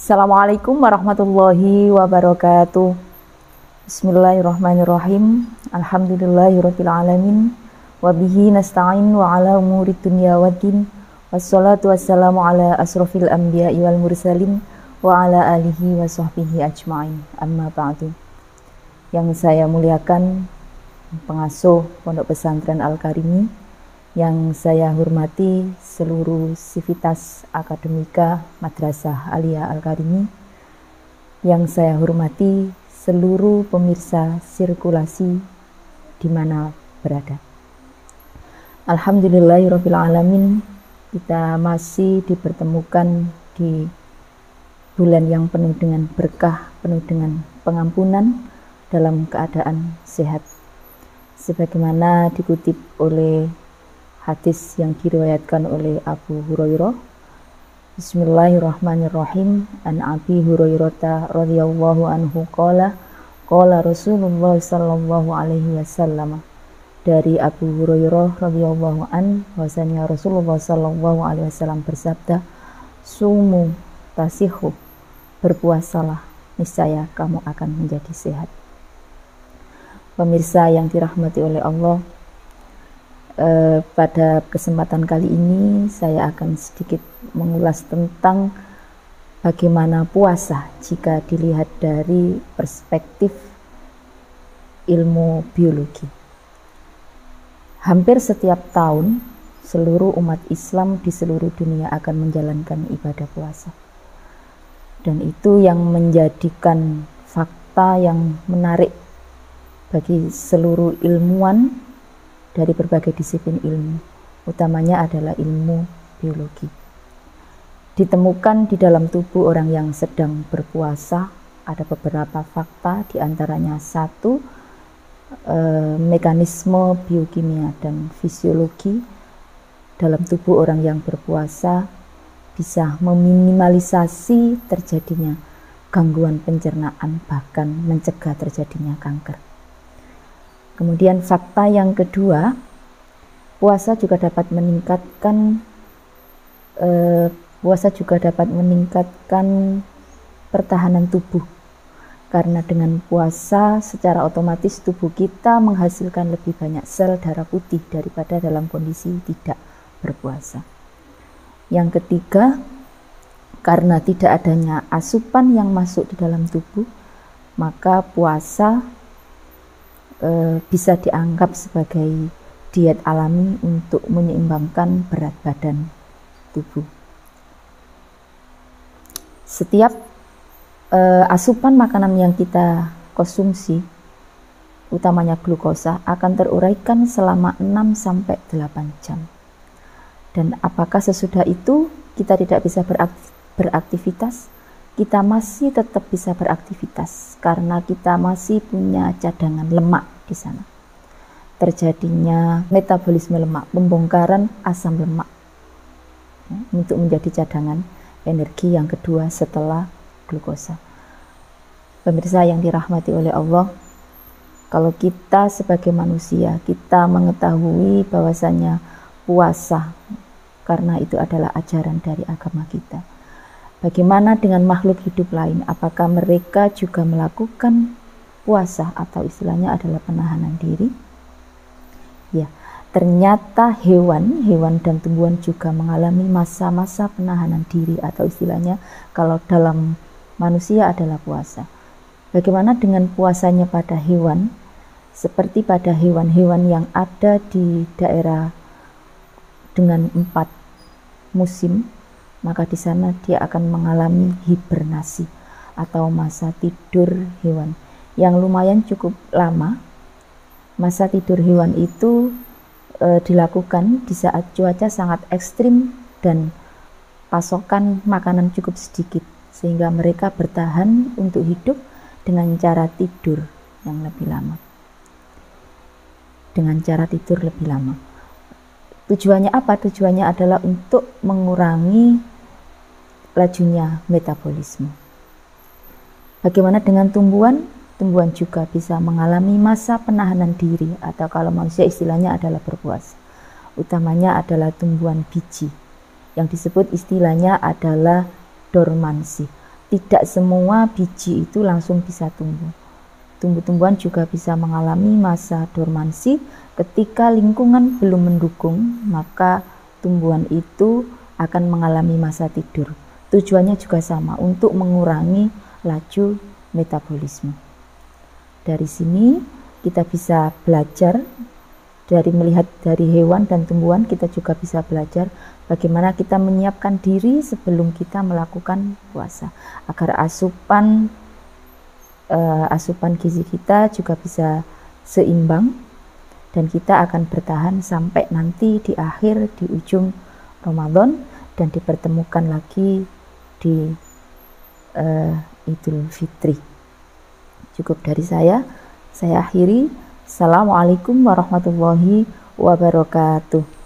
Assalamualaikum warahmatullahi wabarakatuh. Bismillahirrahmanirrahim. Alhamdulillahirabbil alamin. Wa bihi nasta'in wa ala umurid dunya waddin. Wassalatu wassalamu ala asrofil anbiya'i wal mursalin wa ala alihi wa sahbihi ajma'in. Amma ba'du. Yang saya muliakan pengasuh Pondok Pesantren Al-Karimi, yang saya hormati seluruh sivitas akademika Madrasah Aliyah Al-Karimi, yang saya hormati seluruh pemirsa sirkulasi di mana berada. Alhamdulillahirabbil alamin, kita masih dipertemukan di bulan yang penuh dengan berkah, penuh dengan pengampunan dalam keadaan sehat. Sebagaimana dikutip oleh hadis yang diriwayatkan oleh Abu Hurairah. Bismillahirrahmanirrahim. An Abi Hurairah radhiyallahu anhu qala Rasulullah sallallahu alaihi wasallam. Dari Abu Hurairah radhiyallahu an, bahwasanya Rasulullah sallallahu alaihi wasallam bersabda, "Sumu tasihu." Berpuasalah, niscaya kamu akan menjadi sehat. Pemirsa yang dirahmati oleh Allah, pada kesempatan kali ini saya akan sedikit mengulas tentang bagaimana puasa jika dilihat dari perspektif ilmu biologi. Hampir setiap tahun seluruh umat Islam di seluruh dunia akan menjalankan ibadah puasa, dan itu yang menjadikan fakta yang menarik bagi seluruh ilmuwan dari berbagai disiplin ilmu, utamanya adalah ilmu biologi. Ditemukan di dalam tubuh orang yang sedang berpuasa ada beberapa fakta, diantaranya satu, mekanisme biokimia dan fisiologi dalam tubuh orang yang berpuasa bisa meminimalisasi terjadinya gangguan pencernaan, bahkan mencegah terjadinya kanker. Kemudian fakta yang kedua, puasa juga dapat meningkatkan pertahanan tubuh, karena dengan puasa secara otomatis tubuh kita menghasilkan lebih banyak sel darah putih daripada dalam kondisi tidak berpuasa. Yang ketiga, karena tidak adanya asupan yang masuk di dalam tubuh, maka puasa bisa dianggap sebagai diet alami untuk menyeimbangkan berat badan tubuh. Setiap asupan makanan yang kita konsumsi, utamanya glukosa, akan teruraikan selama 6-8 jam. Dan apakah sesudah itu kita tidak bisa beraktivitas? Kita masih tetap bisa beraktivitas karena kita masih punya cadangan lemak di sana. Terjadinya metabolisme lemak, pembongkaran asam lemak, untuk menjadi cadangan energi yang kedua setelah glukosa. Pemirsa yang dirahmati oleh Allah, kalau kita sebagai manusia, kita mengetahui bahwasanya puasa, karena itu adalah ajaran dari agama kita. Bagaimana dengan makhluk hidup lain? Apakah mereka juga melakukan puasa atau istilahnya adalah penahanan diri? Ya, ternyata hewan dan tumbuhan juga mengalami masa-masa penahanan diri, atau istilahnya kalau dalam manusia adalah puasa. Bagaimana dengan puasanya pada hewan? Seperti pada hewan-hewan yang ada di daerah dengan 4 musim, maka di sana dia akan mengalami hibernasi atau masa tidur hewan yang lumayan cukup lama. Masa tidur hewan itu dilakukan di saat cuaca sangat ekstrim dan pasokan makanan cukup sedikit, sehingga mereka bertahan untuk hidup dengan cara tidur yang lebih lama. Tujuannya apa? Tujuannya adalah untuk mengurangi lajunya metabolisme. Bagaimana dengan tumbuhan? Tumbuhan juga bisa mengalami masa penahanan diri, atau kalau manusia istilahnya adalah berpuasa. Utamanya adalah tumbuhan biji, yang disebut istilahnya adalah dormansi. tidak semua biji itu langsung bisa tumbuh. Tumbuh-tumbuhan juga bisa mengalami masa dormansi. Ketika lingkungan belum mendukung, maka tumbuhan itu akan mengalami masa tidur. Tujuannya juga sama, untuk mengurangi laju metabolisme. Dari sini kita bisa belajar, dari melihat dari hewan dan tumbuhan, kita juga bisa belajar bagaimana kita menyiapkan diri sebelum kita melakukan puasa, agar asupan gizi kita juga bisa seimbang, dan kita akan bertahan sampai nanti di akhir, di ujung Ramadan, dan dipertemukan lagi di Idul Fitri. Cukup dari saya akhiri. Assalamualaikum warahmatullahi wabarakatuh.